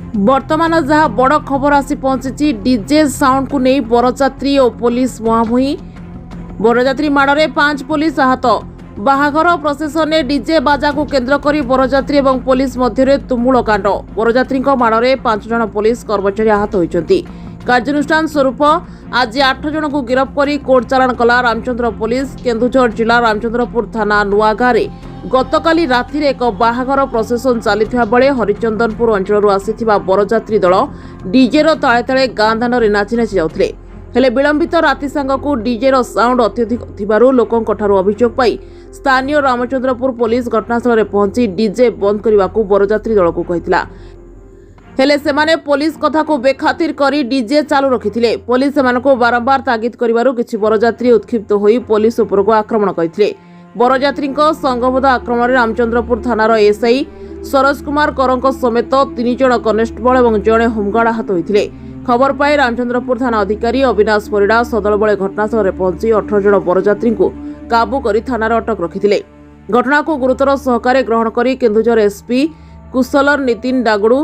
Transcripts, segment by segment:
वर्तमान जहाँ बड़ खबर आसी पहुंची डीजे साउंड को नहीं बरजात्री और पुलिस मुहांमुही। बरजात्री माड़े 5 पुलिस आहत। बाहाघर प्रसेशन में डीजे बाजा को केन्द्र कर बरजात्री और पुलिस मध्य तुमुल कांड। बरजात्री माड़े 5 जन पुलिस कर्मचारी आहत होती। कार्यानुष्ठान स्वरूप आज 8 जन को गिरफ्त कर कोर्ट चालाण कला रामचंद्र पुलिस। केन्दुझर जिला रामचंद्रपुर थाना नुआगाँव गतकाली राति एक बाहाघर प्रसेशन चलता बेले हरिचंदनपुर अंचल आसीथिबा बरजात्री दल डीजेर ताले ताले गाँ दान में नाची नाची जाउथिले। हेले विलंबित राति सांगकु डीजेर साउंड अत्यधिक थिबारु लोकंकठारु अभियोग पाई स्थानीय रामचंद्रपुर पुलिस घटनास्थल में पहुंची डीजे बंद करने बरजात्री दल को कहिथिला। हेले सेमाने पुलिस कथा को बेखातिर करी डीजे चालू रखिथिले। पुलिस सेमानकु बारंबार तागिद करिवारु किछि बरजात्री उत्क्षिप्त होई पुलिस उपरको आक्रमण करथिले। बरजात्री संघबद्ध आक्रमण रामचंद्रपुर थानार एसआई सरोज कुमार करंक समेत 3 जन कनेस्टेबल और जड़े होमगार्ड आहत होते। खबर पाई रामचंद्रपुर थाना अधिकारी अविनाश परिड़ा सदल बले घटनास्थल में पहुंची 18 जन बरजात्री को काबू कर थाना अटक रखिथिले। घटना को गुरुतर सहकारे ग्रहण कर केन्दुझर एसपी कुशलर नितिन डागड़ू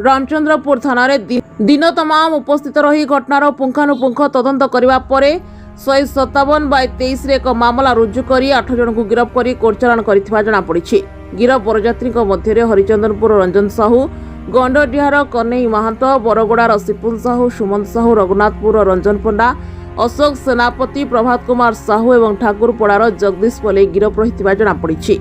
रामचंद्रपुर थाना दिन तमाम उपस्थित रही घटनार पुंखानुपुंख तदंत करने पर 157/23 एक मामला रुजु कर 8 जन को गिरफ्त कर कोर्ट चालाण कर जनापड़ी। गिरफ बरजात्री मध्य हरिचंदनपुर रंजन साहू, गंडडिहार कन्हई महंत, बरगुड़ार सिपुन साहू, सुमंत साहू, रघुनाथपुर रंजन पंडा, अशोक सेनापति, प्रभात कुमार साहू और ठाकुरपड़ार जगदीश पले गिरफ रही जनापड़ी।